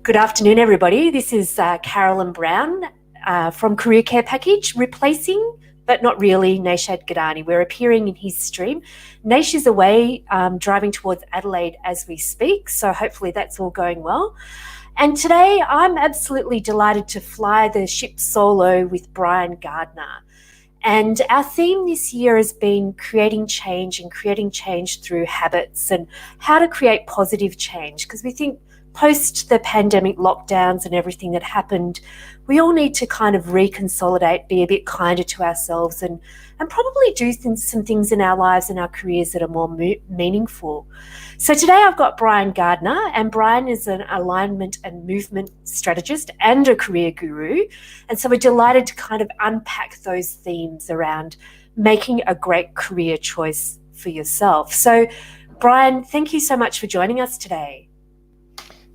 Good afternoon, everybody. This is Carolyn Brown from Career Care Package, replacing, but not really, Nashad Gadani. We're appearing in his stream. Nash is away driving towards Adelaide as we speak, so hopefully that's all going well. And today I'm absolutely delighted to fly the ship solo with Brian Gardner. And our theme this year has been creating change and creating change through habits and how to create positive change, because we think post the pandemic lockdowns and everything that happened, we all need to kind of reconsolidate, be a bit kinder to ourselves and probably do some things in our lives and our careers that are more meaningful. So today I've got Brian Gardner, and Brian is an alignment and movement strategist and a career guru. And so we're delighted to kind of unpack those themes around making a great career choice for yourself. So Brian, thank you so much for joining us today.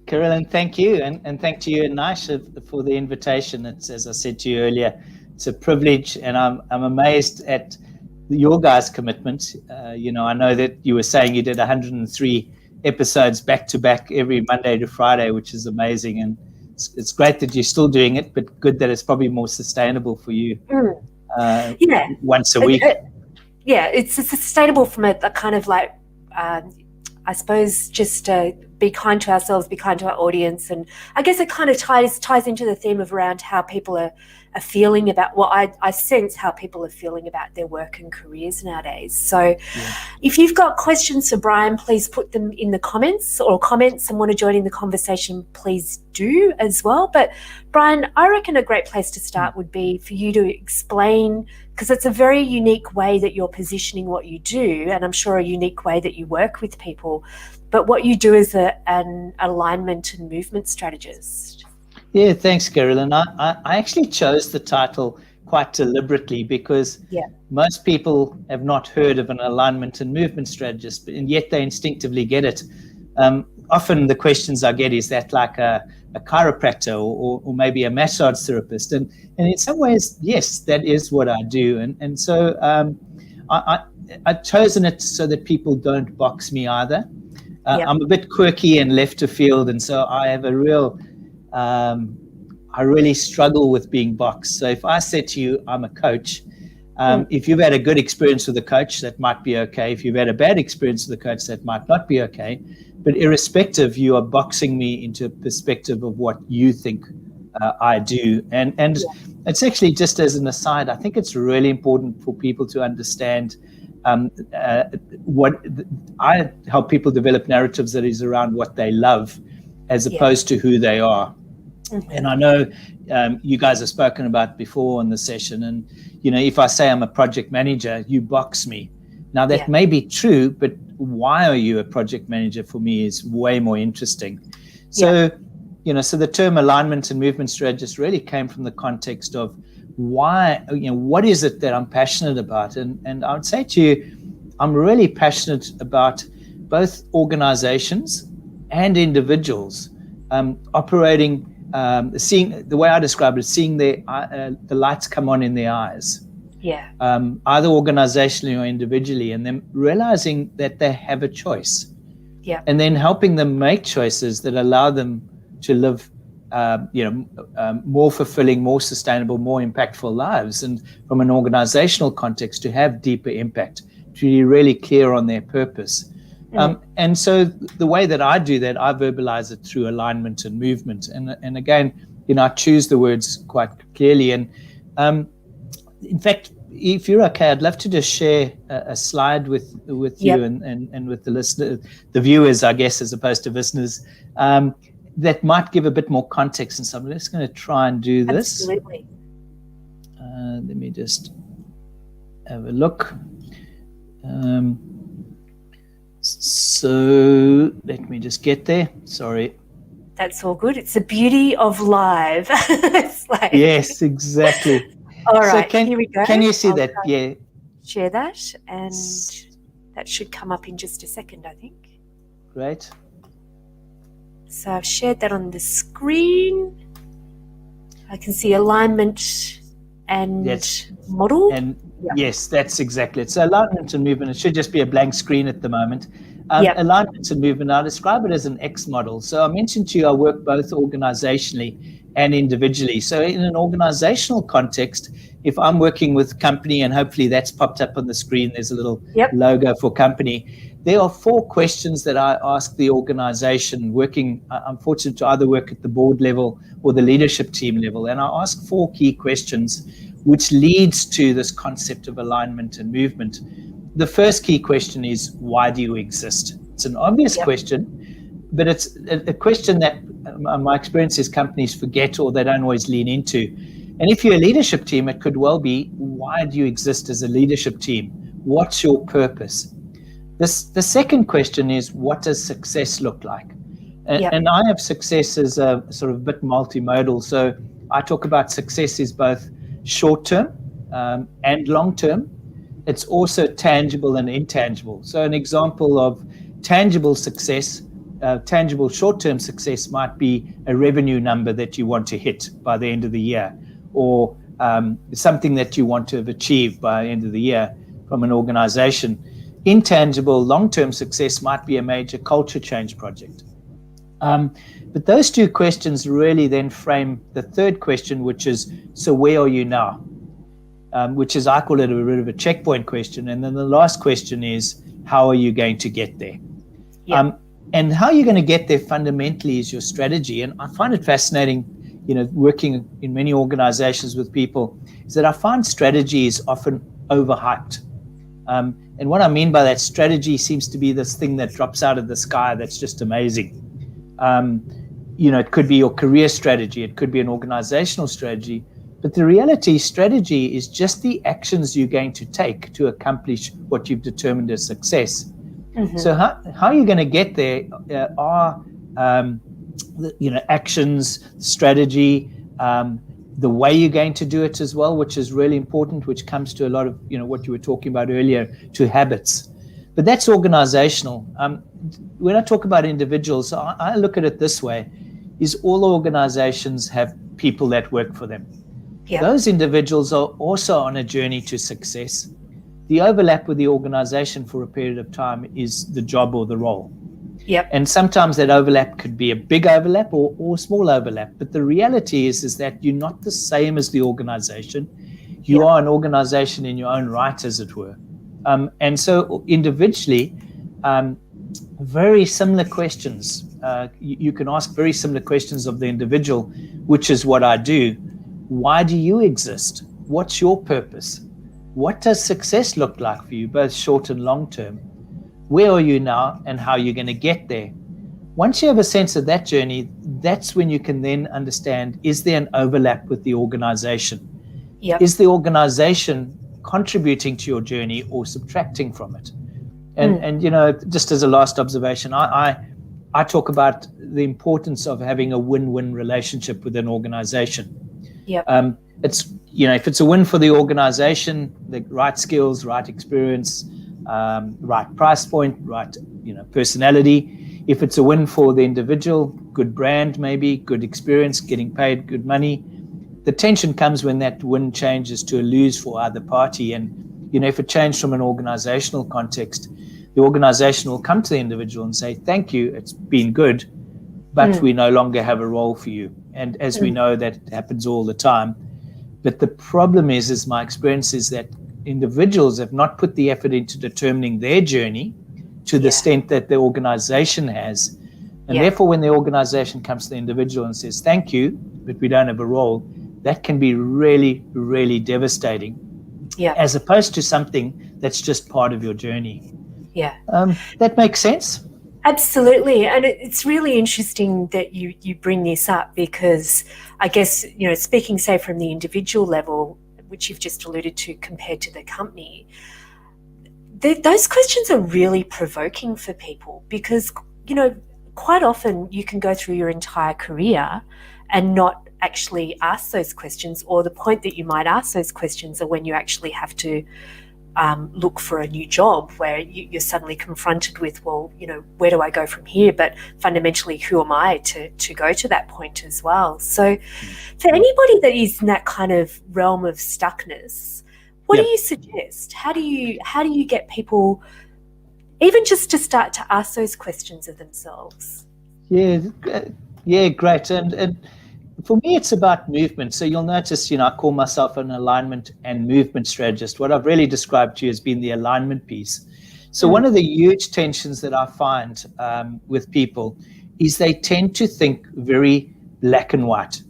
Carolyn, thank you, and thank you and Nish for the invitation. It's, as I said to you earlier, it's a privilege, and I'm amazed at your guys' commitment. I know that you were saying you did 103 episodes back to back every Monday to Friday, which is amazing, and it's great that you're still doing it, but good that it's probably more sustainable for you. Once a week. It's sustainable from a kind of like, I suppose, just be kind to ourselves, be kind to our audience. And I guess it kind of ties into the theme of around how people are feeling about, I sense how people are feeling about their work and careers nowadays. So if you've got questions for Brian, please put them in the comments and want to join in the conversation, please do as well. But Brian, I reckon a great place to start would be for you to explain, because it's a very unique way that you're positioning what you do, and I'm sure a unique way that you work with people, but what you do as an alignment and movement strategist. Yeah, thanks, Carolyn. I actually chose the title quite deliberately because most people have not heard of an alignment and movement strategist, and yet they instinctively get it. Often the questions I get is that like a chiropractor or maybe a massage therapist, and in some ways, yes, that is what I do, and so I've chosen it so that people don't box me either. I'm a bit quirky and left of field, and so I have a real I really struggle with being boxed. So if I said to you, I'm a coach, if you've had a good experience with a coach, that might be okay. If you've had a bad experience with a coach, that might not be okay. But irrespective, you are boxing me into a perspective of what you think I do. And it's actually, just as an aside, I think it's really important for people to understand what I help people develop narratives that is around what they love as opposed to who they are. And I know you guys have spoken about before in the session, and if I say I'm a project manager, you box me. Now that may be true, but why are you a project manager for me is way more interesting. So so the term alignment and movement strategist really came from the context of why, what is it that I'm passionate about? And I would say to you, I'm really passionate about both organizations and individuals operating, seeing, the way I describe it, seeing the lights come on in their eyes. Either organizationally or individually, and then realizing that they have a choice. And then helping them make choices that allow them to live more fulfilling, more sustainable, more impactful lives, and from an organizational context to have deeper impact, to be really clear on their purpose. And so the way that I do that, I verbalize it through alignment and movement. And again, I choose the words quite clearly. And in fact, if you're okay, I'd love to just share a slide with you and with the listener, the viewers, I guess, as opposed to listeners, that might give a bit more context. And so I'm just going to try and do this. Absolutely. Let me just have a look. So let me just get there. Sorry. That's all good. It's the beauty of live. It's like... Yes, exactly. All right, here we go. Can you see that? Yeah. Share that, and that should come up in just a second, I think. Great. So I've shared that on the screen. I can see alignment and model. And yes, that's exactly it. So alignment and movement, it should just be a blank screen at the moment. Alignment and movement, I describe it as an X model. So I mentioned to you, I work both organizationally and individually. So in an organizational context, if I'm working with company, and hopefully that's popped up on the screen, there's a little logo for company. There are 4 questions that I ask the organization working. I'm fortunate to either work at the board level or the leadership team level. And I ask 4 key questions, which leads to this concept of alignment and movement. The first key question is, why do you exist? It's an obvious question, but it's a question that my experience is companies forget or they don't always lean into. And if you're a leadership team, it could well be, why do you exist as a leadership team? What's your purpose? The second question is, what does success look like? And I have success as a sort of bit multimodal. So I talk about success is both short-term and long-term. It's also tangible and intangible. So an example of tangible success, tangible short-term success might be a revenue number that you want to hit by the end of the year, or something that you want to have achieved by the end of the year from an organization. Intangible long-term success might be a major culture change project. But those 2 questions really then frame the third question, which is, so where are you now? Which is, I call it a bit of a checkpoint question. And then the last question is, how are you going to get there? And how you're going to get there fundamentally is your strategy. And I find it fascinating, working in many organizations with people, is that I find strategy is often overhyped. And what I mean by that, strategy seems to be this thing that drops out of the sky that's just amazing. It could be your career strategy, it could be an organizational strategy, but the reality, strategy is just the actions you're going to take to accomplish what you've determined as success. Mm-hmm. So how you're going to get there are actions, strategy, the way you're going to do it as well, which is really important, which comes to a lot of what you were talking about earlier, to habits. But that's organizational. When I talk about individuals, I look at it this way: is all organizations have people that work for them. Yeah. Those individuals are also on a journey to success. The overlap with the organization for a period of time is the job or the role. Yep. And sometimes that overlap could be a big overlap or small overlap. But the reality is that you're not the same as the organization. You are an organization in your own right, as it were. And so individually, very similar questions. You can ask very similar questions of the individual, which is what I do. Why do you exist? What's your purpose? What does success look like for you, both short and long term? Where are you now and how you're going to get there? Once you have a sense of that journey, that's when you can then understand, is there an overlap with the organization? Yep. Is the organization contributing to your journey or subtracting from it? And just as a last observation, I talk about the importance of having a win-win relationship with an organization. Yep. It's if it's a win for the organization, the right skills, right experience, right price point, right personality. If it's a win for the individual, good brand, maybe good experience, getting paid good money. The tension comes when that win changes to a lose for either party. And if it changed from an organizational context, the organization will come to the individual and say, thank you, it's been good, but we no longer have a role for you. And as we know, that happens all the time. But the problem is my experience is that individuals have not put the effort into determining their journey to the extent that the organization has. And therefore, when the organization comes to the individual and says, thank you, but we don't have a role, that can be really, really devastating. Yeah. As opposed to something that's just part of your journey. Yeah. That makes sense? Absolutely. And it's really interesting that you bring this up, because I guess, speaking, say, from the individual level, which you've just alluded to, compared to the company, those questions are really provoking for people, because, quite often you can go through your entire career and not actually ask those questions, or the point that you might ask those questions are when you actually have to look for a new job, where you're suddenly confronted with, well, where do I go from here? But fundamentally, who am I to go to that point as well? So for anybody that is in that kind of realm of stuckness, what do you suggest? How do you get people even just to start to ask those questions of themselves. Yeah, great. And for me, it's about movement. So you'll notice, I call myself an alignment and movement strategist. What I've really described to you has been the alignment piece. So one of the huge tensions that I find with people is they tend to think very black and white.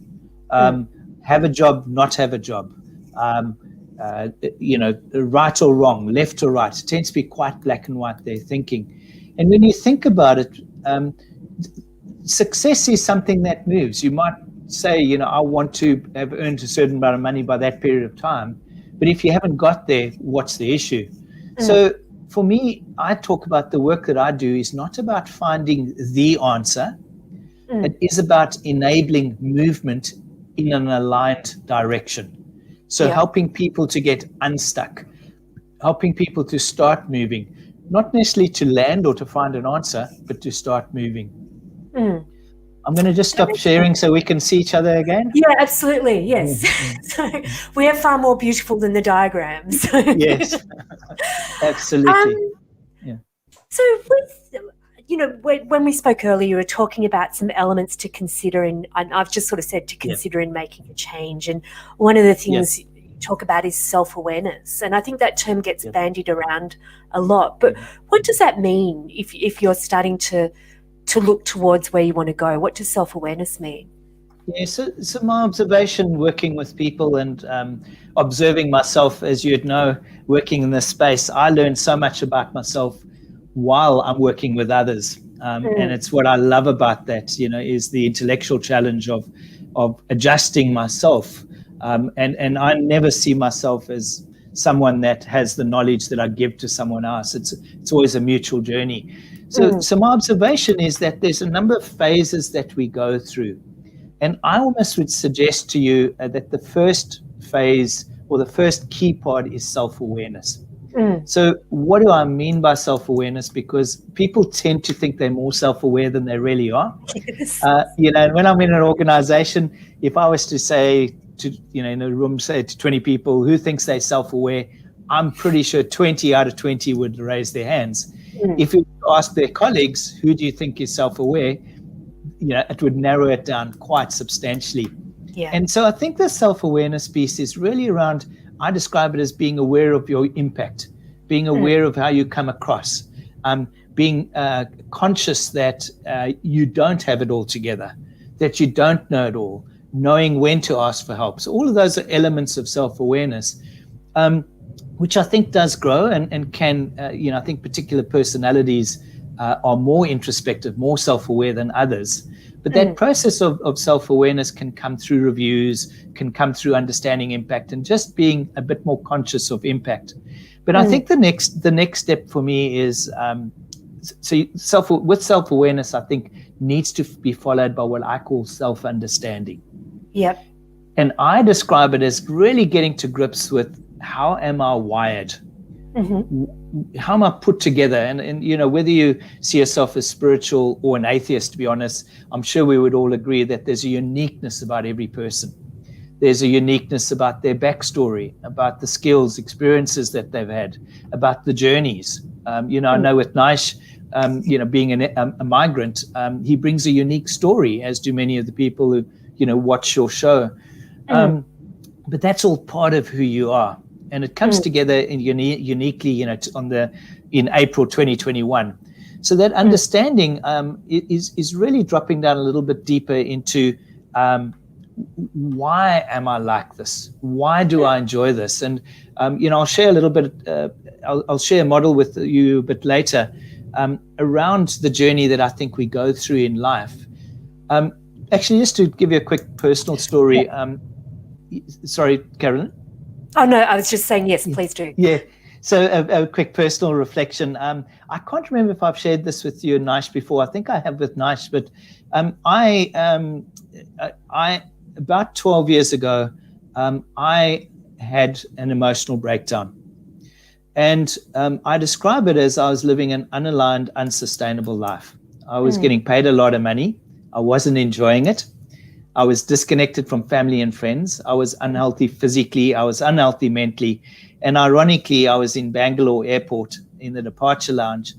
Have a job, not have a job. Right or wrong, left or right. It tends to be quite black and white, their thinking. And when you think about it, success is something that moves. You might say, I want to have earned a certain amount of money by that period of time. But if you haven't got there, what's the issue? So for me, I talk about the work that I do is not about finding the answer. It is about enabling movement in an aligned direction. So helping people to get unstuck, helping people to start moving, not necessarily to land or to find an answer, but to start moving. I'm going to just stop sharing so we can see each other again. Yeah, absolutely. Yes. So we are far more beautiful than the diagrams. Yes, absolutely. So when we spoke earlier, you were talking about some elements to consider, and I've just sort of said to consider in making a change. And one of the things you talk about is self-awareness. And I think that term gets bandied around a lot. But what does that mean if you're starting to look towards where you want to go? What does self-awareness mean? Yeah, so my observation working with people and observing myself, as you'd know, working in this space, I learned so much about myself while I'm working with others. And it's what I love about that, is the intellectual challenge of adjusting myself. And I never see myself as someone that has the knowledge that I give to someone else. It's always a mutual journey. So my observation is that there's a number of phases that we go through. And I almost would suggest to you that the first phase or the first key part is self-awareness. So what do I mean by self-awareness? Because people tend to think they're more self-aware than they really are. Yes. And when I'm in an organization, if I was to say in a room, say to 20 people who thinks they're self-aware, I'm pretty sure 20 out of 20 would raise their hands. If you ask their colleagues, who do you think is self-aware? It would narrow it down quite substantially. Yeah. And so I think the self-awareness piece is really around, I describe it as being aware of your impact, being aware of how you come across, being conscious that you don't have it all together, that you don't know it all, knowing when to ask for help. So all of those are elements of self-awareness, which I think does grow and can, I think particular personalities are more introspective, more self-aware than others. But that process of self-awareness can come through reviews, can come through understanding impact and just being a bit more conscious of impact. But I think the next step for me is, with self-awareness, I think needs to be followed by what I call self-understanding. Yep. And I describe it as really getting to grips with how am I wired? How am I put together? And whether you see yourself as spiritual or an atheist, to be honest, I'm sure we would all agree that there's a uniqueness about every person. There's a uniqueness about their backstory, about the skills, experiences that they've had, about the journeys. I know with Naish, being a migrant, he brings a unique story, as do many of the people who, watch your show. But that's all part of who you are. And it comes together uniquely, in April 2021. So that understanding is really dropping down a little bit deeper into why am I like this? Why do I enjoy this? And I'll share a little bit. I'll share a model with you a bit later around the journey that I think we go through in life. Actually, just to give you a quick personal story. Sorry, Carolyn. Oh, no, I was just saying, yes, please do. Yeah. So a quick personal reflection. I can't remember if I've shared this with you and Naish before. I think I have with Naish, but I about 12 years ago, I had an emotional breakdown. And I describe it as I was living an unaligned, unsustainable life. I was getting paid a lot of money. I wasn't enjoying it. I was disconnected from family and friends. I was unhealthy physically. I was unhealthy mentally. And ironically, I was in Bangalore airport in the departure lounge,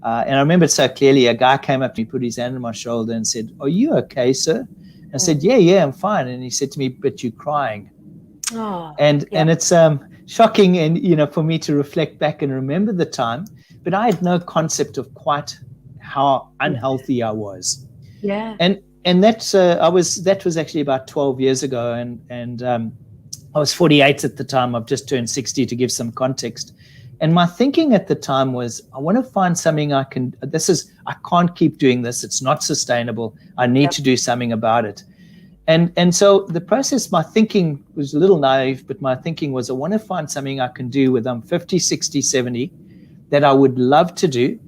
And I remember it so clearly. A guy came up to me, put his hand on my shoulder and said, "Are you okay, sir?" I said, yeah, I'm fine. And he said to me, "But you're crying." And it's shocking, and for me to reflect back and remember the time, but I had no concept of quite how unhealthy I was. And that's that was actually about 12 years ago, and I was 48 at the time. I've just turned 60, to give some context. And my thinking at the time was, I want to find something I can't keep doing this. It's not sustainable. I need to do something about it. And so the process, my thinking was a little naive, but my thinking was, I want to find something I can do when I'm 50, 60, 70 that I would love to do,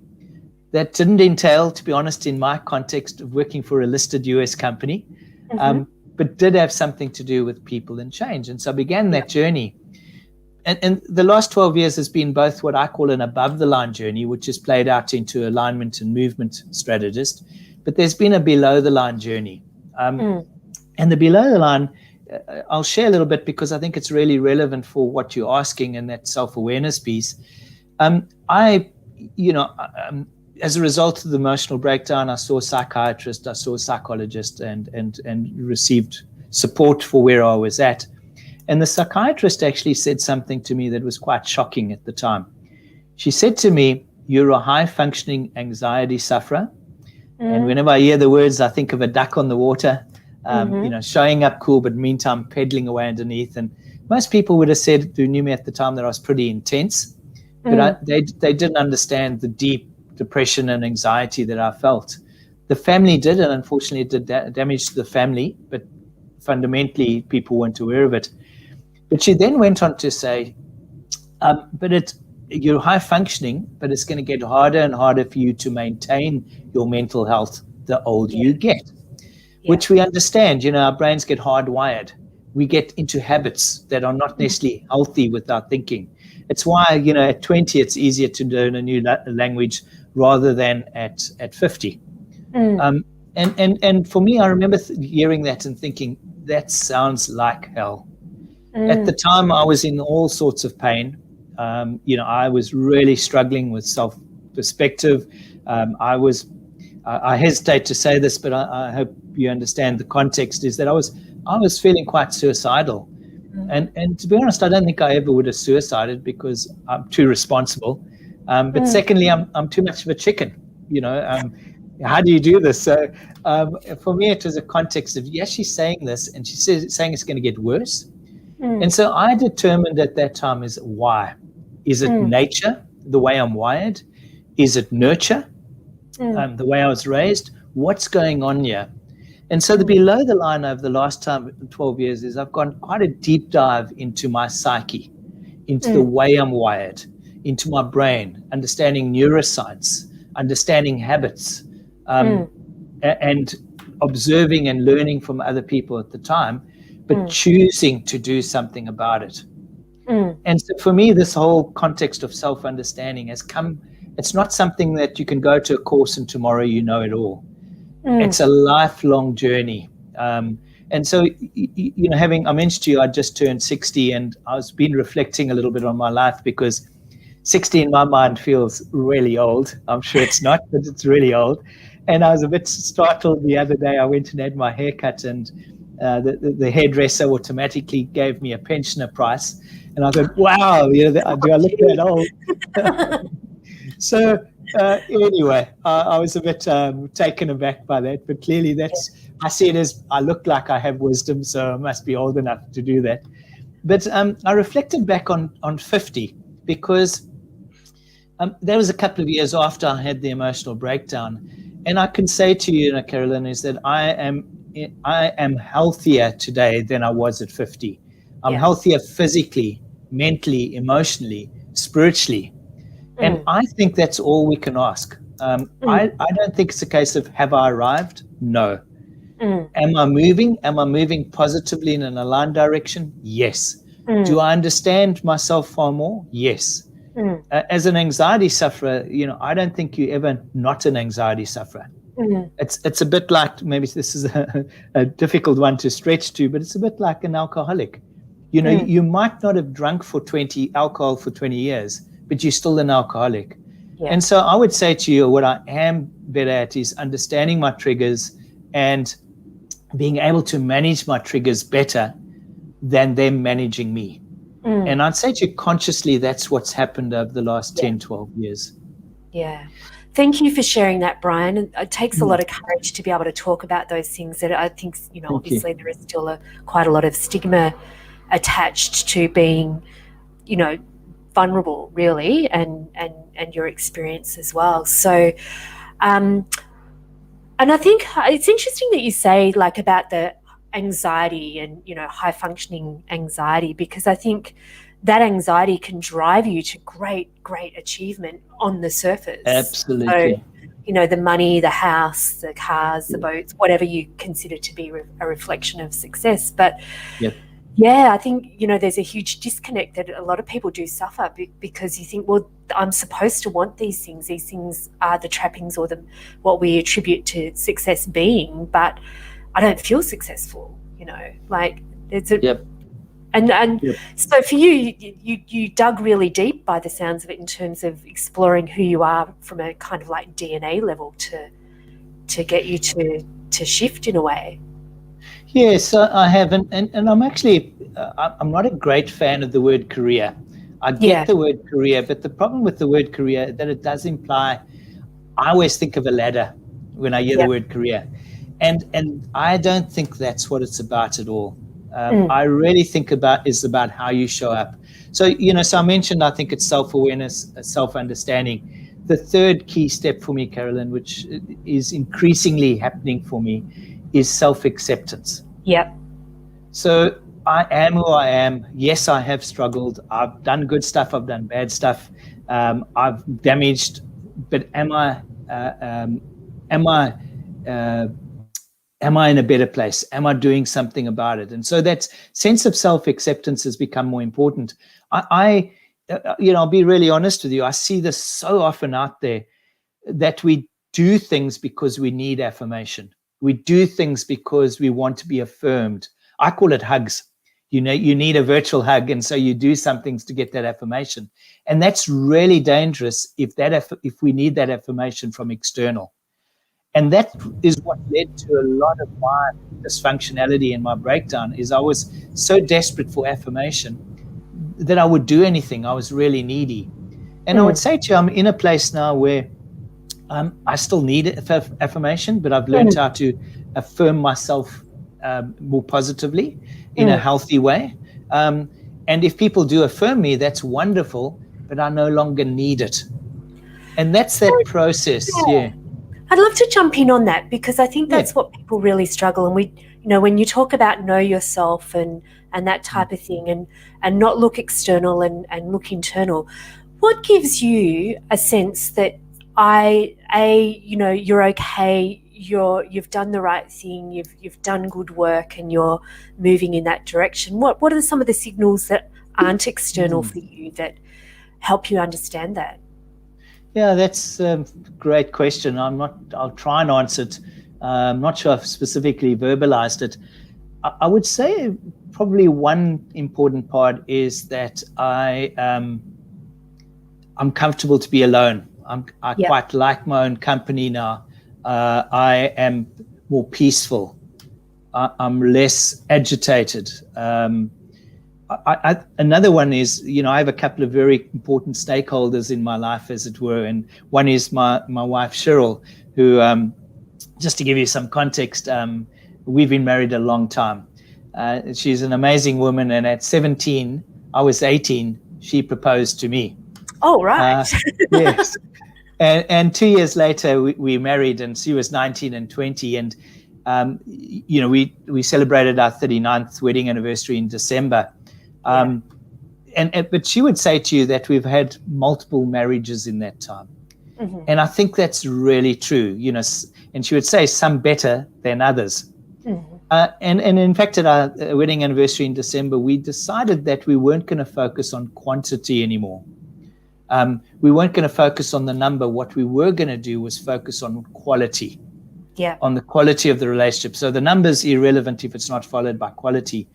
that didn't entail, to be honest, in my context of working for a listed US company, but did have something to do with people and change. And so I began that journey. And the last 12 years has been both what I call an above the line journey, which is played out into alignment and movement strategist, but there's been a below the line journey. And the below the line, I'll share a little bit because I think it's really relevant for what you're asking and that self-awareness piece. As a result of the emotional breakdown, I saw a psychiatrist, I saw a psychologist, and received support for where I was at. And the psychiatrist actually said something to me that was quite shocking at the time. She said to me, "You're a high-functioning anxiety sufferer." And whenever I hear the words, I think of a duck on the water, showing up cool, but meantime pedaling away underneath. And most people would have said, who knew me at the time, that I was pretty intense. But they didn't understand the deep depression and anxiety that I felt. The family did, and unfortunately it did damage to the family, but fundamentally people weren't aware of it. But she then went on to say, you're high functioning, but it's going to get harder and harder for you to maintain your mental health the older you get, which we understand. Our brains get hardwired. We get into habits that are not necessarily healthy with our thinking. It's why, at 20, it's easier to learn a new language rather than at 50. And for me, I remember hearing that and thinking, that sounds like hell. At the time, I was in all sorts of pain. I was really struggling with self-perspective. I hesitate to say this, but I hope you understand the context, is that I was feeling quite suicidal. And to be honest, I don't think I ever would have suicided because I'm too responsible. But secondly, I'm too much of a chicken. How do you do this? So for me, it was a context of, yes, she's saying this, and she's saying it's going to get worse. And so I determined at that time, is why? Is it nature, the way I'm wired? Is it nurture, the way I was raised? What's going on here? And so the below the line over the last 12 years is I've gone quite a deep dive into my psyche, into the way I'm wired, into my brain, understanding neuroscience, understanding habits, and observing and learning from other people at the time, but choosing to do something about it. And so for me, this whole context of self-understanding has come. It's not something that you can go to a course and tomorrow you know it all. It's a lifelong journey. And so, I mentioned to you, I just turned 60, and I've been reflecting a little bit on my life, because 60 in my mind feels really old. I'm sure it's not, but it's really old. And I was a bit startled the other day. I went and had my hair cut, and the hairdresser automatically gave me a pensioner price. And I thought, wow, do I look that old? So anyway, I was a bit taken aback by that. But clearly I see it as I look like I have wisdom, so I must be old enough to do that. But I reflected back on 50, because that was a couple of years after I had the emotional breakdown. And I can say to you, Carolyn, is that I am healthier today than I was at 50. I'm healthier physically, mentally, emotionally, spiritually. And I think that's all we can ask. I don't think it's a case of, have I arrived? No. Am I moving? Am I moving positively in an aligned direction? Yes. Do I understand myself far more? Yes. As an anxiety sufferer, I don't think you're ever not an anxiety sufferer. It's a bit like, maybe this is a difficult one to stretch to, but it's a bit like an alcoholic. You might not have drunk alcohol for 20 years, but you're still an alcoholic. Yeah. And so I would say to you, what I am better at is understanding my triggers and being able to manage my triggers better than them managing me. And I'd say to you, consciously, that's what's happened over the last 10, 12 years. Yeah. Thank you for sharing that, Brian. It takes a lot of courage to be able to talk about those things that I think, obviously there is still quite a lot of stigma attached to being, vulnerable, really, and your experience as well. So, and I think it's interesting that you say about the anxiety and, high functioning anxiety, because I think that anxiety can drive you to great achievement on the surface. Absolutely. So, the money, the house, the cars, the boats, whatever you consider to be a reflection of success. But yeah, I think, there's a huge disconnect that a lot of people do suffer because you think, well, I'm supposed to want these things. These things are the trappings or what we attribute to success being, but I don't feel successful, there's a... And so for you dug really deep by the sounds of it in terms of exploring who you are from a kind of DNA level to get you to shift in a way. Yes, I have, and I'm actually I'm not a great fan of the word career. I get the word career, but the problem with the word career that it does imply. I always think of a ladder when I hear the word career, and I don't think that's what it's about at all. I really think it's about how you show up. So so I mentioned, I think it's self-awareness, self-understanding. The third key step for me, Carolyn, which is increasingly happening for me, is self-acceptance. Yep. So I am who I am. Yes, I have struggled. I've done good stuff. I've done bad stuff. I've damaged. But am I in a better place? Am I doing something about it? And so that sense of self-acceptance has become more important. I'll be really honest with you. I see this so often out there that we do things because we need affirmation. We do things because we want to be affirmed. I call it hugs. You need a virtual hug, and so you do some things to get that affirmation. And that's really dangerous if we need that affirmation from external. And that is what led to a lot of my dysfunctionality and my breakdown. Is I was so desperate for affirmation that I would do anything. I was really needy. And I would say to you, I'm in a place now where I still need affirmation, but I've learned how to affirm myself more positively in a healthy way. And if people do affirm me, that's wonderful, but I no longer need it. And that's that process. Yeah. I'd love to jump in on that, because I think that's what people really struggle. And when you talk about know yourself and that type of thing, and not look external and look internal, what gives you a sense that you're okay, you've done the right thing, you've done good work, and you're moving in that direction? What are some of the signals that aren't external for you that help you understand that? Yeah, that's a great question. I'll try and answer it. I'm not sure I've specifically verbalized it. I would say probably one important part is that I'm comfortable to be alone. I quite like my own company now. I am more peaceful. I'm less agitated. Another one is, I have a couple of very important stakeholders in my life, as it were. And one is my wife, Cheryl, who, just to give you some context, we've been married a long time. She's an amazing woman. And at 17, I was 18, she proposed to me. Oh, right. Yes. And 2 years later, we married, and she was 19 and 20. And, we celebrated our 39th wedding anniversary in December. But she would say to you that we've had multiple marriages in that time. Mm-hmm. And I think that's really true, and she would say some better than others. Mm-hmm. And in fact, at our wedding anniversary in December, we decided that we weren't going to focus on quantity anymore. We weren't going to focus on the number. What we were going to do was focus on quality, on the quality of the relationship. So the number's irrelevant if it's not followed by quality.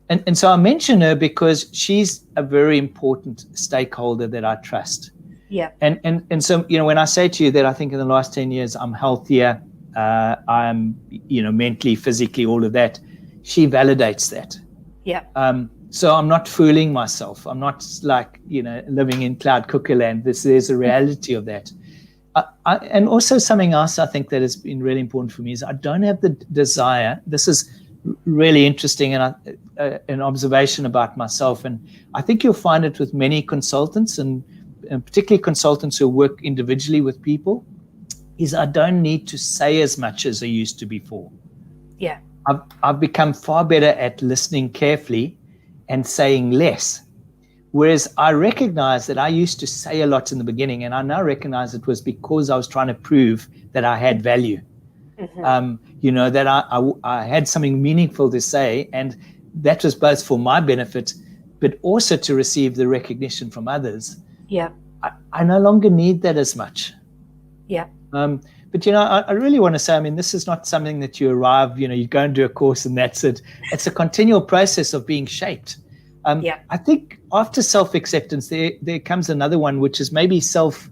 And so I mention her because she's a very important stakeholder that I trust. Yeah. And so, when I say to you that I think in the last 10 years I'm healthier, I'm, mentally, physically, all of that, she validates that. Yeah. So I'm not fooling myself. I'm not like, living in cloud cuckoo land. There's a reality of that. And also something else I think that has been really important for me is I don't have the desire. This is really interesting and an observation about myself. And I think you'll find it with many consultants and particularly consultants who work individually with people, is I don't need to say as much as I used to before. Yeah. I've become far better at listening carefully and saying less. Whereas I recognize that I used to say a lot in the beginning, and I now recognize it was because I was trying to prove that I had value. Mm-hmm. That I had something meaningful to say, and that was both for my benefit, but also to receive the recognition from others. Yeah. I no longer need that as much. Yeah. But, I really want to say, this is not something that you arrive, you go and do a course and that's it. It's a continual process of being shaped. I think after self-acceptance, there comes another one, which is maybe self-learning.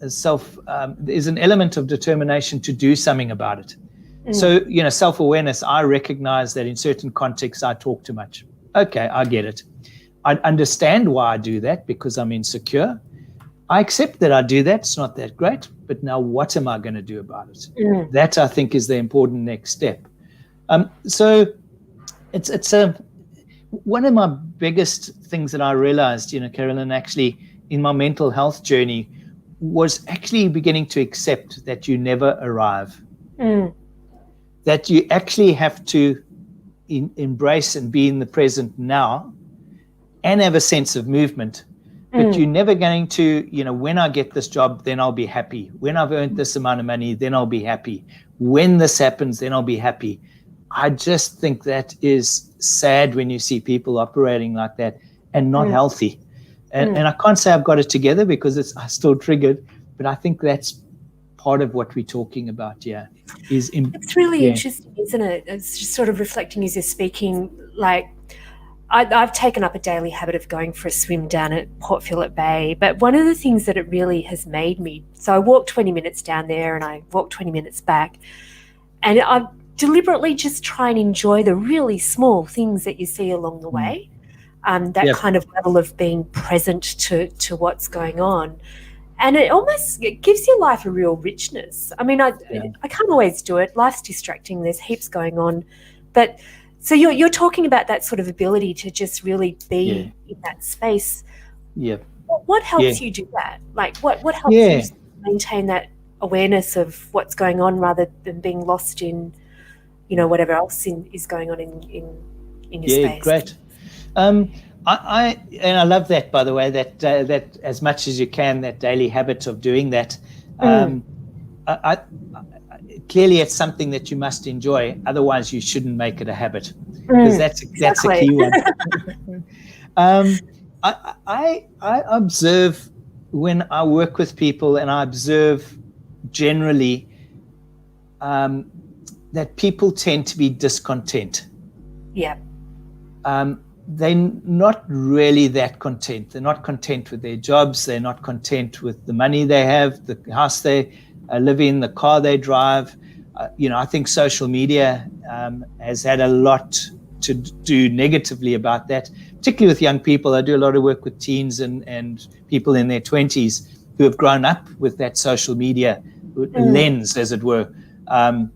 There's an element of determination to do something about it. So, self-awareness, I recognize that in certain contexts, I talk too much. Okay, I get it. I understand why I do that because I'm insecure. I accept that I do that. It's not that great. But now what am I going to do about it? That, I think, is the important next step. So it's one of my biggest things that I realized, Carolyn, actually, in my mental health journey was actually beginning to accept that you never arrive. That you actually have to embrace and be in the present now and have a sense of movement. But you're never going to, when I get this job, then I'll be happy. When I've earned this amount of money, then I'll be happy. When this happens, then I'll be happy. I just think that is sad when you see people operating like that and not healthy. And I can't say I've got it together because I'm still triggered, but I think that's part of what we're talking about here. It's really interesting, isn't it? It's just sort of reflecting as you're speaking, like, I've taken up a daily habit of going for a swim down at Port Phillip Bay. But one of the things that it really has made me, so I walk 20 minutes down there and I walk 20 minutes back. And I deliberately just try and enjoy the really small things that you see along the way. That kind of level of being present to what's going on. And it gives your life a real richness. I can't always do it. Life's distracting. There's heaps going on. But so you're talking about that sort of ability to just really be in that space. Yeah. What helps you do that? Like what helps you maintain that awareness of what's going on rather than being lost in, whatever else is going on in your space? Yeah, great. I love that, by the way, that as much as you can, that daily habit of doing that. Clearly, it's something that you must enjoy. Otherwise, you shouldn't make it a habit, because that's a key one. I observe when I work with people, and I observe generally that people tend to be discontent. Yeah. They're not really that content. They're not content with their jobs. They're not content with the money they have, the house they live in, the car they drive. I think social media has had a lot to do negatively about that, particularly with young people. I do a lot of work with teens and people in their 20s who have grown up with that social media lens, as it were. So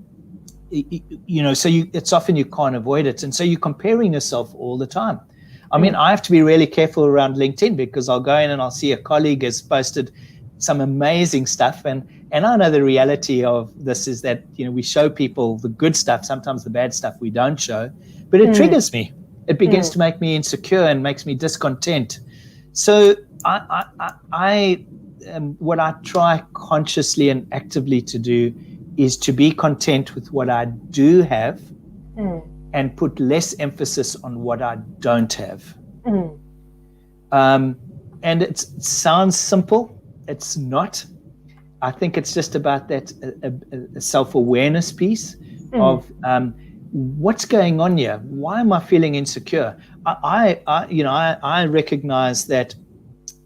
it's often you can't avoid it. And so you're comparing yourself all the time. I have to be really careful around LinkedIn because I'll go in and I'll see a colleague has posted some amazing stuff. And I know the reality of this is that, we show people the good stuff. Sometimes the bad stuff we don't show, but it triggers me. It begins to make me insecure and makes me discontent. So what I try consciously and actively to do is to be content with what I do have and put less emphasis on what I don't have. And it sounds simple. It's not. I think it's just about that a self-awareness piece of what's going on here. Why am I feeling insecure? I recognize that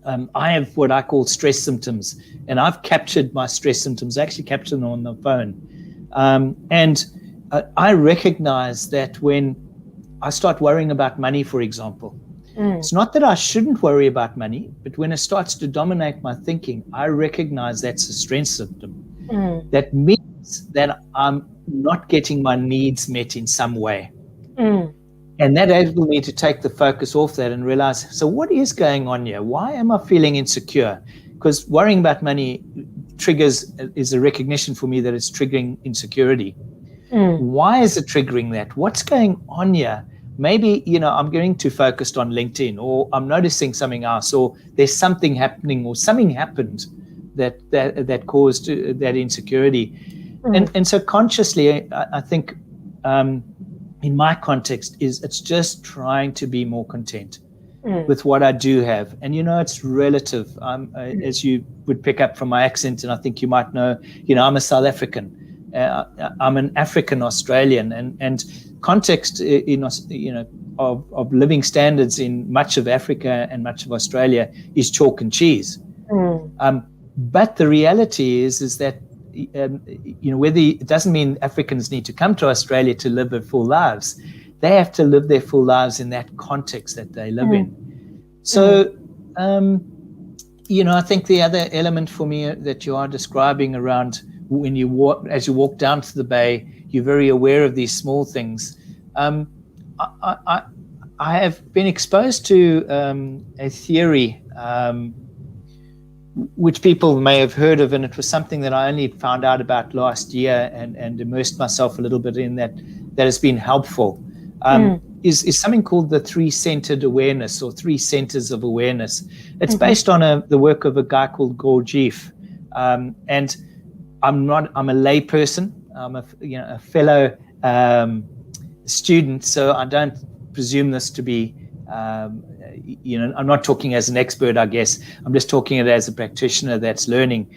I have what I call stress symptoms, and I've captured my stress symptoms, actually captured them on the phone. I recognize that when I start worrying about money, for example, it's not that I shouldn't worry about money, but when it starts to dominate my thinking, I recognize that's a stress symptom. That means that I'm not getting my needs met in some way. And that enabled me to take the focus off that and realize, so what is going on here? Why am I feeling insecure? Because worrying about money is a recognition for me that it's triggering insecurity. Why is it triggering that? What's going on here? Maybe, I'm getting too focused on LinkedIn, or I'm noticing something else, or there's something happening, or something happened that caused that insecurity. And so consciously, I think, in my context, it's just trying to be more content with what I do have. And, it's relative. As you would pick up from my accent, and I think you might know, I'm a South African. I'm an African Australian, and context of living standards in much of Africa and much of Australia is chalk and cheese. But the reality is that it doesn't mean Africans need to come to Australia to live their full lives. They have to live their full lives in that context that they live in. So, I think the other element for me that you are describing around when as you walk down to the bay, you're very aware of these small things. I have been exposed to a theory which people may have heard of, and it was something that I only found out about last year and immersed myself a little bit in that has been helpful, is something called the three-centered awareness, or three centers of awareness. It's based on the work of a guy called Gurdjieff, and I'm a lay person. I'm a fellow student, so I don't presume this to be I'm not talking as an expert, I guess. I'm just talking it as a practitioner that's learning.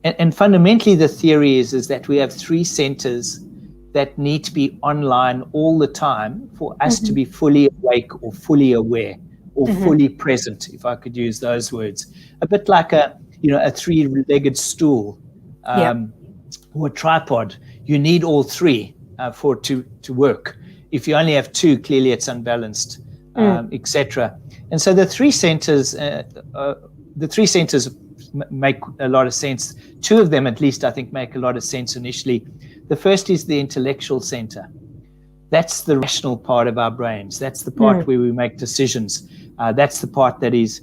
And fundamentally, the theory is that we have three centers that need to be online all the time for us to be fully awake or fully aware or fully present, if I could use those words. A bit like a three-legged stool or a tripod. You need all three for it to work. If you only have two, clearly it's unbalanced, etc. And so the three centers make a lot of sense. Two of them, at least, I think, make a lot of sense initially. The first is the intellectual center. That's the rational part of our brains. That's the part where we make decisions. That's the part that is,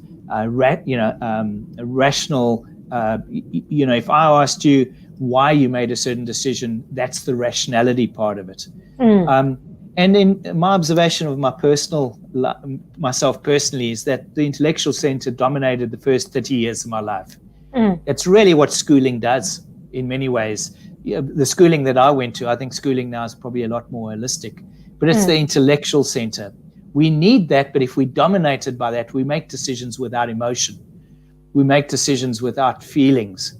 rational. If I asked you why you made a certain decision, that's the rationality part of it. And in my observation of myself personally, is that the intellectual center dominated the first 30 years of my life. It's really what schooling does in many ways. The schooling that I went to, I think schooling now is probably a lot more holistic, but it's the intellectual center. We need that, but if we're dominated by that, we make decisions without emotion. We make decisions without feelings.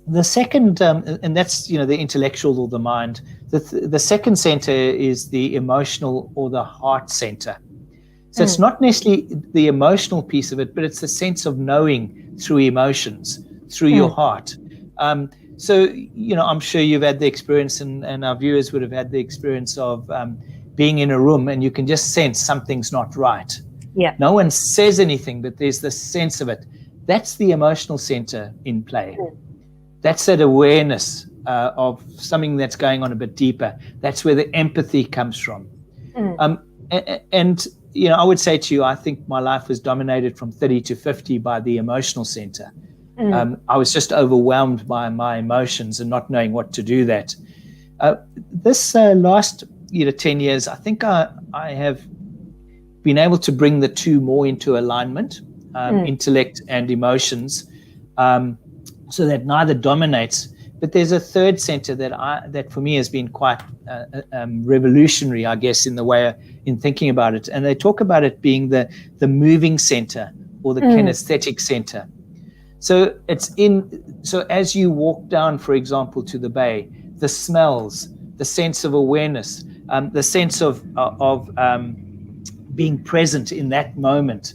The second, and that's the intellectual or the mind. The second center is the emotional or the heart center. So it's not necessarily the emotional piece of it, but it's the sense of knowing through emotions, through your heart. So I'm sure you've had the experience, and our viewers would have had the experience of being in a room and you can just sense something's not right. Yeah. No one says anything, but there's the sense of it. That's the emotional center in play. That's that awareness of something that's going on a bit deeper. That's where the empathy comes from. And I would say to you, I think my life was dominated from 30 to 50 by the emotional center. I was just overwhelmed by my emotions and not knowing what to do that. This last 10 years, I think I have been able to bring the two more into alignment, intellect and emotions, so that neither dominates. But there's a third center that for me has been quite revolutionary, I guess, in the way in thinking about it. And they talk about it being the moving center or the kinesthetic center. So so as you walk down, for example, to the bay, the smells, the sense of awareness, the sense of being present in that moment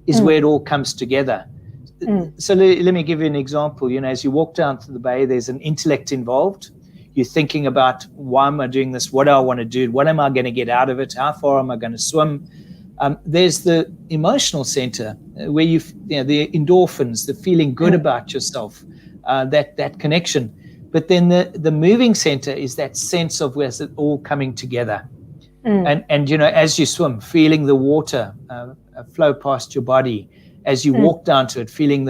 is where it all comes together. So let me give you an example. As you walk down to the bay, there's an intellect involved. You're thinking about, why am I doing this? What do I want to do? What am I going to get out of it? How far am I going to swim? There's the emotional center where the endorphins, the feeling good about yourself, that connection. But then the moving center is that sense of where's it all coming together. And as you swim, feeling the water flow past your body, as you walk down to it, feeling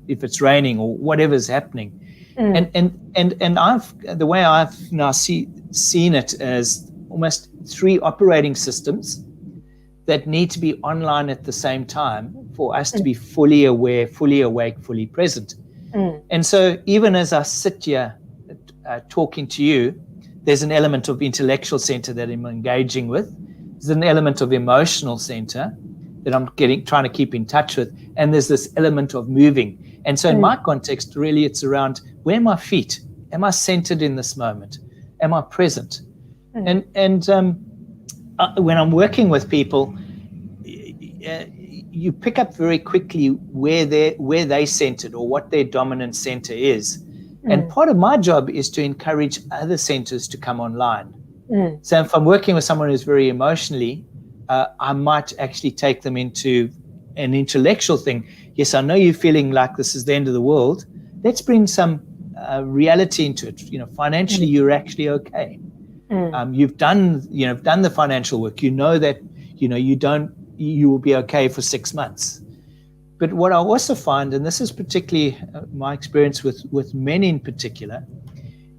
if it's raining or whatever's happening. And the way I've now seen it as almost 3 operating systems that need to be online at the same time for us to be fully aware, fully awake, fully present. And so even as I sit here talking to you, there's an element of intellectual center that I'm engaging with. There's an element of emotional center that I'm trying to keep in touch with. And there's this element of moving. And so in my context, really, it's around, where are my feet? Am I centered in this moment? Am I present? And when I'm working with people, you pick up very quickly where they centered or what their dominant center is. And part of my job is to encourage other centers to come online. So if I'm working with someone who's very emotionally, I might actually take them into an intellectual thing. Yes, I know you're feeling like this is the end of the world. Let's bring some reality into it. Financially, you're actually okay. You've done the financial work. You know that you will be okay for 6 months. But what I also find, and this is particularly my experience with men in particular,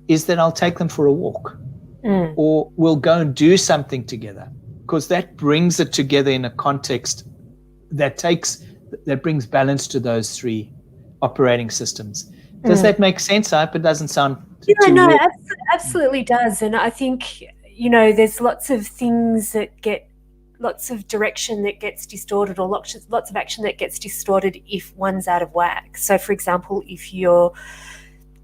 is that I'll take them for a walk, or we'll go and do something together, because that brings it together in a context that brings balance to those 3 operating systems. Does that make sense? I hope it doesn't sound too weird. Absolutely does. And I think, there's lots of things that get lots of direction that gets distorted, or lots of action that gets distorted if one's out of whack. So, for example, if you're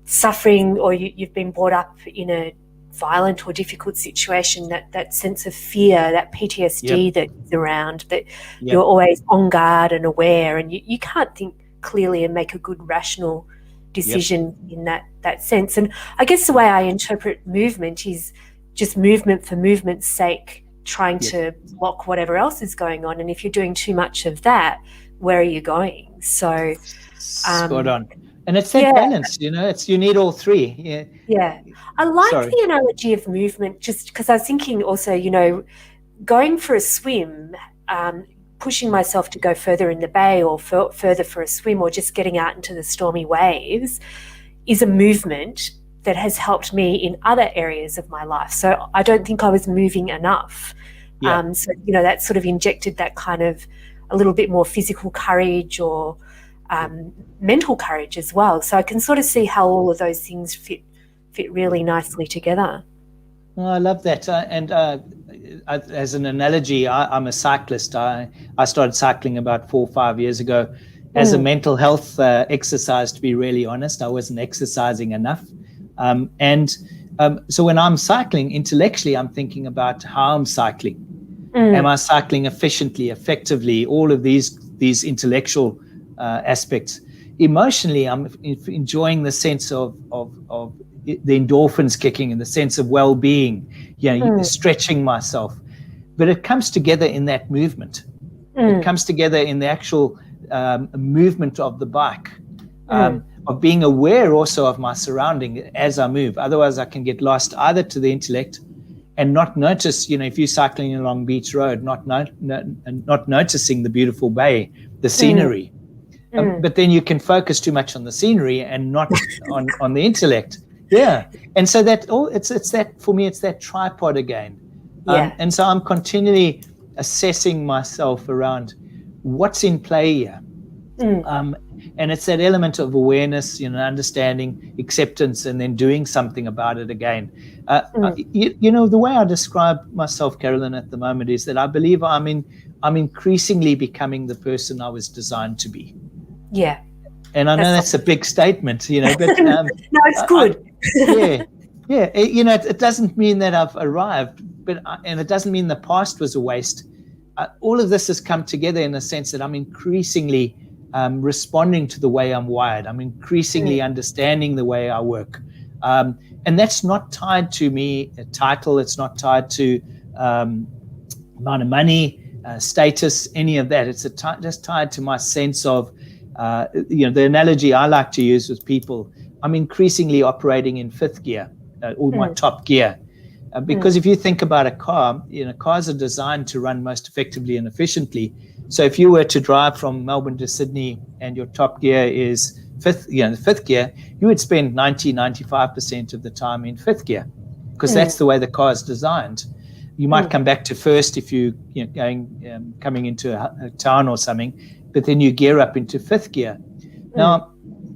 suffering or you've been brought up in a violent or difficult situation, that sense of fear, that PTSD that's around, that you're always on guard and aware, and you can't think clearly and make a good rational decision in that sense. And I guess the way I interpret movement is just movement for movement's sake, trying to block whatever else is going on. And if you're doing too much of that, where are you going? So spot on. And it's that balance, you need all 3. I like the analogy of movement, just because I was thinking also, going for a swim, pushing myself to go further in the bay or further for a swim, or just getting out into the stormy waves, is a movement that has helped me in other areas of my life. So I don't think I was moving enough. So, that sort of injected that kind of a little bit more physical courage or mental courage as well. So I can sort of see how all of those things fit really nicely together. Oh, I love that. As an analogy, I'm a cyclist. I started cycling about 4 or 5 years ago as a mental health exercise, to be really honest. I wasn't exercising enough. So when I'm cycling, intellectually, I'm thinking about how I'm cycling. Am I cycling efficiently, effectively? All of these intellectual aspects. Emotionally, I'm enjoying the sense of the endorphins kicking and the sense of well-being, stretching myself. But it comes together in that movement. It comes together in the actual movement of the bike. Of being aware also of my surrounding as I move. Otherwise, I can get lost either to the intellect and not notice, if you're cycling along Beach Road, not noticing the beautiful bay, the scenery. But then you can focus too much on the scenery and not on the intellect. And so it's that, for me, it's that tripod again. And so I'm continually assessing myself around what's in play here. And it's that element of awareness, understanding, acceptance, and then doing something about it again. The way I describe myself, Carolyn, at the moment is that I believe I'm increasingly becoming the person I was designed to be. Yeah. And I know that's a big statement, but no, it's good. It doesn't mean that I've arrived, and it doesn't mean the past was a waste. all of this has come together in the sense that I'm increasingly responding to the way I'm wired. I'm increasingly understanding the way I work. And that's not tied to me, a title. It's not tied to amount of money, status, any of that. It's just tied to my sense of, the analogy I like to use with people, I'm increasingly operating in fifth gear, or my top gear. Because if you think about a car, cars are designed to run most effectively and efficiently. So if you were to drive from Melbourne to Sydney and your top gear is the fifth gear, you would spend 95% of the time in fifth gear, because that's the way the car is designed. You might come back to first if you're coming into a town or something, but then you gear up into fifth gear. Now,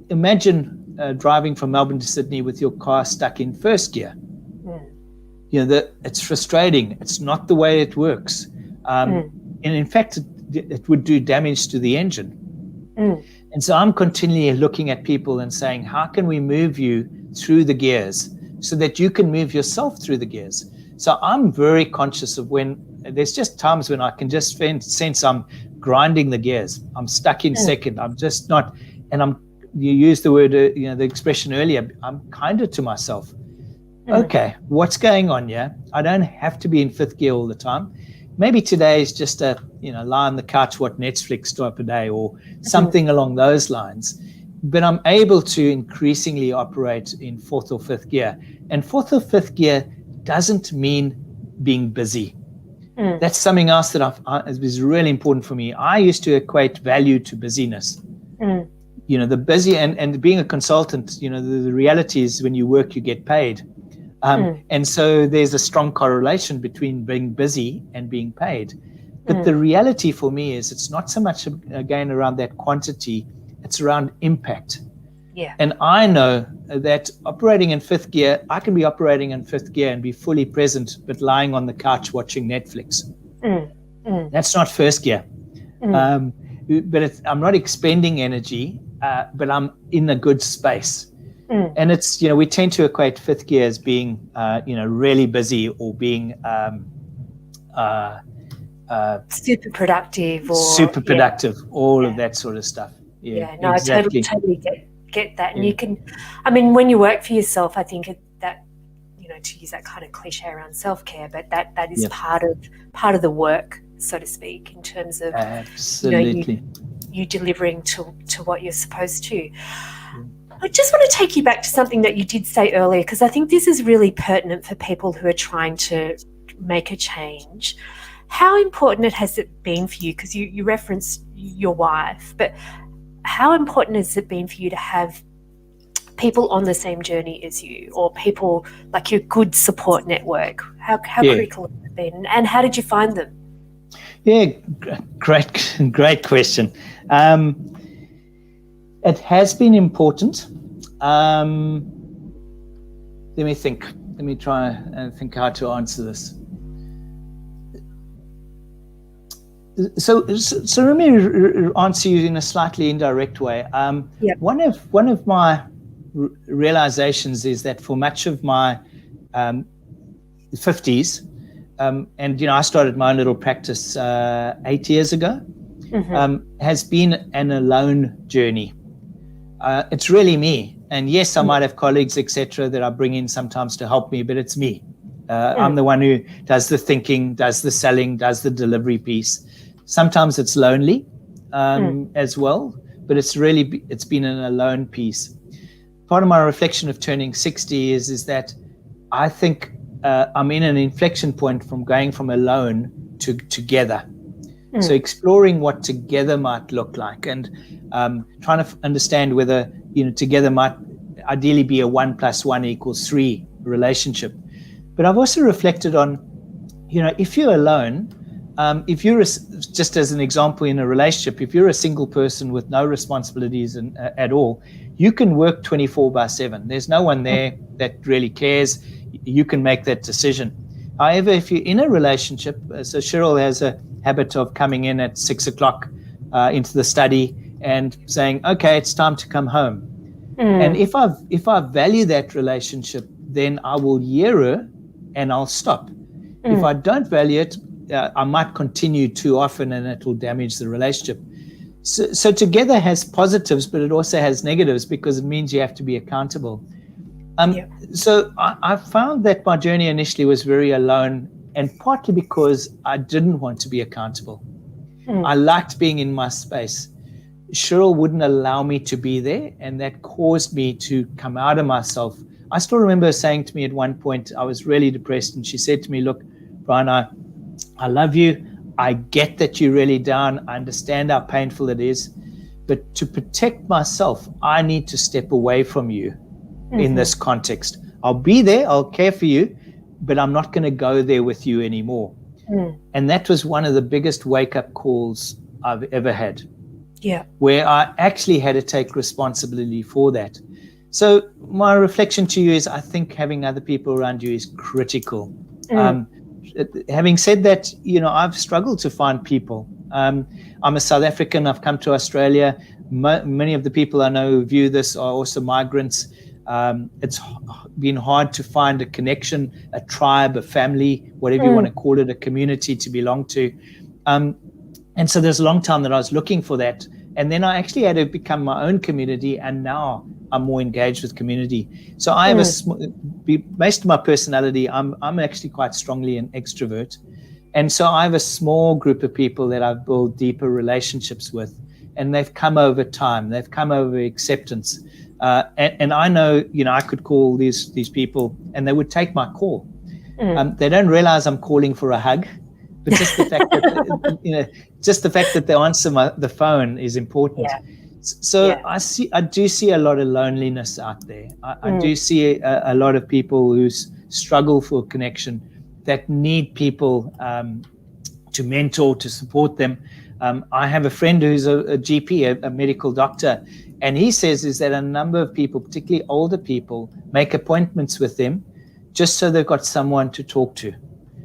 imagine driving from Melbourne to Sydney with your car stuck in first gear. It's frustrating. It's not the way it works. And in fact, it would do damage to the engine. And so I'm continually looking at people and saying, how can we move you through the gears so that you can move yourself through the gears? So I'm very conscious of when there's just times when I can just sense I'm grinding the gears. I'm stuck in second. I'm just not, and you used the word, the expression earlier, I'm kinder to myself. Okay, what's going on here? I don't have to be in fifth gear all the time. Maybe today is just a, lie on the couch, watch Netflix type a day or something along those lines. But I'm able to increasingly operate in fourth or fifth gear. And fourth or fifth gear doesn't mean being busy. That's something else that is really important for me. I used to equate value to busyness. The busy and being a consultant, the reality is when you work, you get paid. And so there's a strong correlation between being busy and being paid. But the reality for me is it's not so much, again, around that quantity, it's around impact. Yeah. And I know that operating in fifth gear, I can be operating in fifth gear and be fully present, but lying on the couch watching Netflix. That's not first gear. But I'm not expending energy, but I'm in a good space. And it's, we tend to equate fifth gear as being, really busy or being super productive all of that sort of stuff. No, exactly. I totally get that. And you can, when you work for yourself, I think that, to use that kind of cliche around self-care, but that is part of the work, so to speak, in terms of absolutely you delivering to what you're supposed to. I just want to take you back to something that you did say earlier, because I think this is really pertinent for people who are trying to make a change. How important has it been for you? Because you referenced your wife, but how important has it been for you to have people on the same journey as you, or people like your good support network? How critical has it been, and how did you find them? Yeah, great question. It has been important. Let me think. Let me try and think how to answer this. So let me answer you in a slightly indirect way. One of my realizations is that for much of my 50s, and I started my own little practice 8 years ago, has been an alone journey. It's really me. And yes, I might have colleagues, etc., that I bring in sometimes to help me, but it's me. I'm the one who does the thinking, does the selling, does the delivery piece. Sometimes it's lonely as well, but it's been an alone piece. Part of my reflection of turning 60 is that I think I'm in an inflection point from going from alone to together. So exploring what together might look like, and trying to understand whether together might ideally be a 1 + 1 = 3 relationship. But I've also reflected on, if you're alone, if you're just as an example in a relationship, if you're a single person with no responsibilities at all, you can work 24/7. There's no one there that really cares. You can make that decision. However, if you're in a relationship, so Cheryl has a habit of coming in at 6 o'clock into the study and saying, okay, it's time to come home. And if I value that relationship, then I will hear her and I'll stop. If I don't value it, I might continue too often and it will damage the relationship. So together has positives, but it also has negatives because it means you have to be accountable. So I found that my journey initially was very alone, and partly because I didn't want to be accountable. I liked being in my space. Cheryl wouldn't allow me to be there, and that caused me to come out of myself. I still remember her saying to me at one point, I was really depressed, and she said to me, look, Brian, I love you. I get that you're really down. I understand how painful it is. But to protect myself, I need to step away from you in this context. I'll be there, I'll care for you, but I'm not going to go there with you anymore. And that was one of the biggest wake-up calls I've ever had. Yeah. Where I actually had to take responsibility for that. So my reflection to you is, I think having other people around you is critical. Having said that, I've struggled to find people. I'm a South African. I've come to Australia. Many of the people I know who view this are also migrants. It's been hard to find a connection, a tribe, a family, whatever you want to call it, a community to belong to. And so there's a long time that I was looking for that. And then I actually had to become my own community, and now I'm more engaged with community. So I have based on my personality, I'm actually quite strongly an extrovert. And so I have a small group of people that I've built deeper relationships with, and they've come over time. They've come over acceptance. And I know, I could call these people and they would take my call. They don't realize I'm calling for a hug. But just the fact that they answer the phone is important. Yeah. So I do see a lot of loneliness out there. I do see a lot of people who struggle for connection, that need people to mentor, to support them. I have a friend who's a GP, a medical doctor, and he says is that a number of people, particularly older people, make appointments with them just so they've got someone to talk to.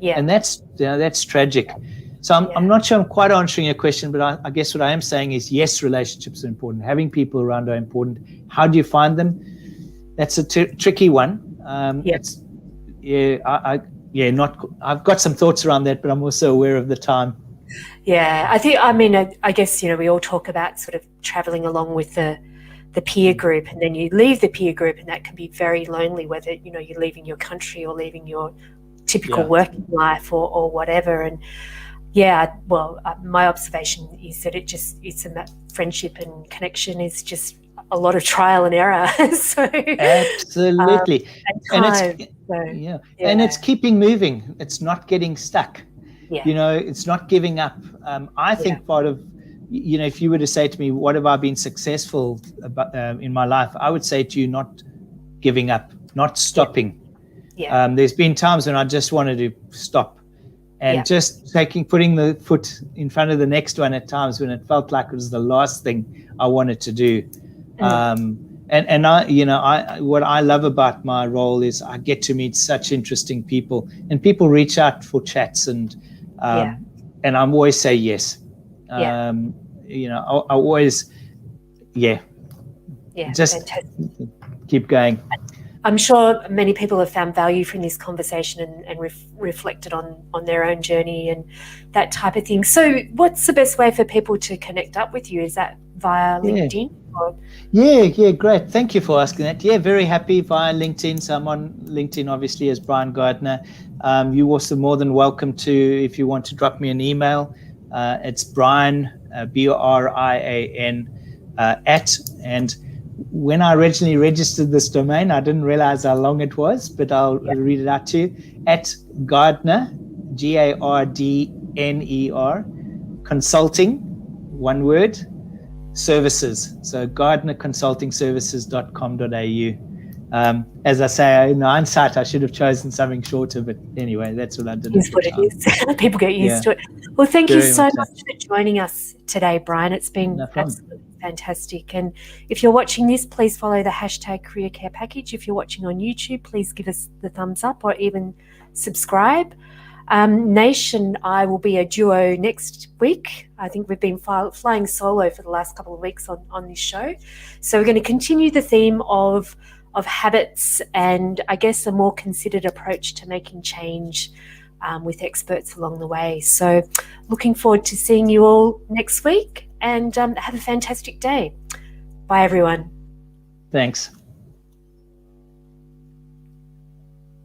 Yeah. And that's tragic. So I'm not sure I'm quite answering your question, but I guess what I am saying is, yes, relationships are important. Having people around are important. How do you find them? That's a tricky one. I've got some thoughts around that, but I'm also aware of the time. Yeah, I guess, we all talk about sort of traveling along with the peer group, and then you leave the peer group, and that can be very lonely, whether, you're leaving your country or leaving your typical working life or whatever. And my observation is that it's a friendship and connection is just a lot of trial and error. So absolutely. And it's keeping moving. It's not getting stuck. It's not giving up. I think part of, if you were to say to me, what have I been successful about, in my life, I would say to you, not giving up, not stopping. There's been times when I just wanted to stop and just putting the foot in front of the next one at times when it felt like it was the last thing I wanted to do. And what I love about my role is I get to meet such interesting people, and people reach out for chats, and I always say yes. I always, just fantastic. Keep going. I'm sure many people have found value from this conversation and reflected on their own journey and that type of thing. So what's the best way for people to connect up with you? Is that via LinkedIn? Yeah, great. Thank you for asking that. Yeah, very happy via LinkedIn. So I'm on LinkedIn, obviously, as Brian Gardner. You're also more than welcome to, if you want to drop me an email. It's Brian, BRIAN, and when I originally registered this domain, I didn't realize how long it was, but I'll read it out to you. At Gardner, Gardner, consulting, one word, services. So gardnerconsultingservices.com.au. As I say, in hindsight, I should have chosen something shorter, but anyway, that's what I did. It's what it is. People get used to it. Well, thank you so much for joining us today, Brian. It's been absolutely fantastic. And if you're watching this, please follow the hashtag Career Care Package. If you're watching on YouTube, please give us the thumbs up or even subscribe. Naish and I will be a duo next week. I think we've been flying solo for the last couple of weeks on this show. So we're going to continue the theme of habits and, I guess, a more considered approach to making change with experts along the way. So looking forward to seeing you all next week, and have a fantastic day. Bye, everyone. Thanks.